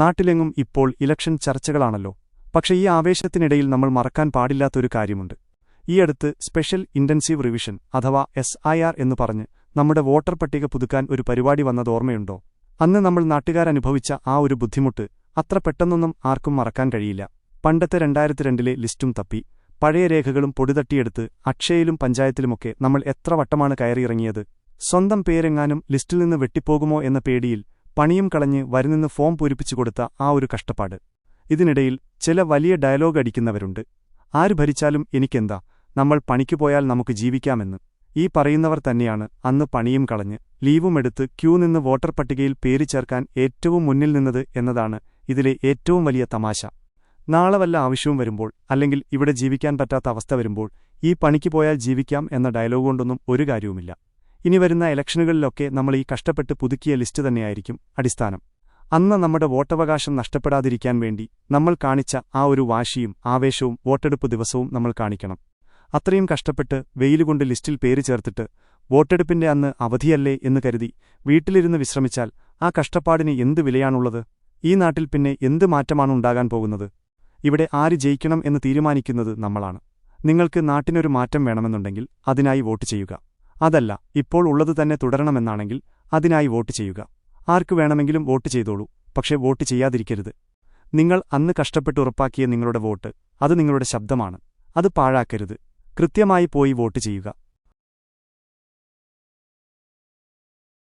നാട്ടിലെങ്ങും ഇപ്പോൾ ഇലക്ഷൻ ചർച്ചകളാണല്ലോ. പക്ഷേ ഈ ആവേശത്തിനിടയിൽ നമ്മൾ മറക്കാൻ പാടില്ലാത്തൊരു കാര്യമുണ്ട്. ഈയടുത്ത് സ്പെഷ്യൽ ഇന്റൻസീവ് റിവിഷൻ അഥവാ SIR എന്ന് പറഞ്ഞ് നമ്മുടെ വോട്ടർ പട്ടിക പുതുക്കാൻ ഒരു പരിപാടി വന്നത് ഓർമ്മയുണ്ടോ? അന്ന് നമ്മൾ നാട്ടുകാരനുഭവിച്ച ആ ഒരു ബുദ്ധിമുട്ട് അത്ര പെട്ടെന്നൊന്നും ആർക്കും മറക്കാൻ കഴിയില്ല. പണ്ടത്തെ 2002 ലിസ്റ്റും തപ്പി പഴയ രേഖകളും പൊടിതട്ടിയെടുത്ത് അക്ഷയയിലും പഞ്ചായത്തിലുമൊക്കെ നമ്മൾ എത്ര വട്ടമാണ് കയറിയിറങ്ങിയത്. സ്വന്തം പേരെങ്ങാനും ലിസ്റ്റിൽ നിന്ന് വെട്ടിപ്പോകുമോ എന്ന പേടിയിൽ പണിയും കളഞ്ഞ് വരുനിന്ന് ഫോം പൂരിപ്പിച്ചുകൊടുത്ത ആ ഒരു കഷ്ടപ്പാട്. ഇതിനിടയിൽ ചില വലിയ ഡയലോഗ് അടിക്കുന്നവരുണ്ട്. ആര് ഭരിച്ചാലും എനിക്കെന്താ, നമ്മൾ പണിക്ക് പോയാൽ നമുക്ക് ജീവിക്കാമെന്ന്. ഈ പറയുന്നവർ തന്നെയാണ് അന്ന് പണിയും കളഞ്ഞ് ലീവുമെടുത്ത് ക്യൂ നിന്ന് വോട്ടർ പട്ടികയിൽ പേര് ചേർക്കാൻ ഏറ്റവും മുന്നിൽ നിന്നത് എന്നതാണ് ഇതിലെ ഏറ്റവും വലിയ തമാശ. നാളെ വല്ല ആവശ്യവും വരുമ്പോൾ അല്ലെങ്കിൽ ഇവിടെ ജീവിക്കാൻ പറ്റാത്ത അവസ്ഥ വരുമ്പോൾ ഈ പണിക്ക് പോയാൽ ജീവിക്കാം എന്ന ഡയലോഗ് കൊണ്ടൊന്നും ഒരു കാര്യവുമില്ല. ഇനി വരുന്ന ഇലക്ഷനുകളിലൊക്കെ നമ്മൾ ഈ കഷ്ടപ്പെട്ട് പുതുക്കിയ ലിസ്റ്റ് തന്നെയായിരിക്കും അടിസ്ഥാനം. അന്ന് നമ്മുടെ വോട്ടവകാശം നഷ്ടപ്പെടാതിരിക്കാൻ വേണ്ടി നമ്മൾ കാണിച്ച ആ ഒരു വാശിയും ആവേശവും വോട്ടെടുപ്പ് ദിവസവും നമ്മൾ കാണിക്കണം. അത്രയും കഷ്ടപ്പെട്ട് വെയിലുകൊണ്ട് ലിസ്റ്റിൽ പേര് ചേർത്തിട്ട് വോട്ടെടുപ്പിന്റെ അന്ന് അവധിയല്ലേ എന്ന് കരുതി വീട്ടിലിരുന്ന് വിശ്രമിച്ചാൽ ആ കഷ്ടപ്പാടിന് എന്ത് വിലയാണുള്ളത്? ഈ നാട്ടിൽ പിന്നെ എന്ത് മാറ്റമാണ് ഉണ്ടാകാൻ പോകുന്നത്? ഇവിടെ ആര് ജയിക്കണം എന്ന് തീരുമാനിക്കുന്നത് നമ്മളാണ്. നിങ്ങൾക്ക് നാട്ടിനൊരു മാറ്റം വേണമെന്നുണ്ടെങ്കിൽ അതിനായി വോട്ട് ചെയ്യുക. അതല്ല ഇപ്പോൾ ഉള്ളത് തന്നെ തുടരണമെന്നാണെങ്കിൽ അതിനായി വോട്ട് ചെയ്യുക. ആർക്ക് വേണമെങ്കിലും വോട്ട് ചെയ്തോളൂ, പക്ഷേ വോട്ട് ചെയ്യാതിരിക്കരുത്. നിങ്ങൾ അന്ന് കഷ്ടപ്പെട്ട് ഉറപ്പാക്കിയ നിങ്ങളുടെ വോട്ട്, അത് നിങ്ങളുടെ ശബ്ദമാണ്. അത് പാഴാക്കരുത്. കൃത്യമായി പോയി വോട്ട് ചെയ്യുക.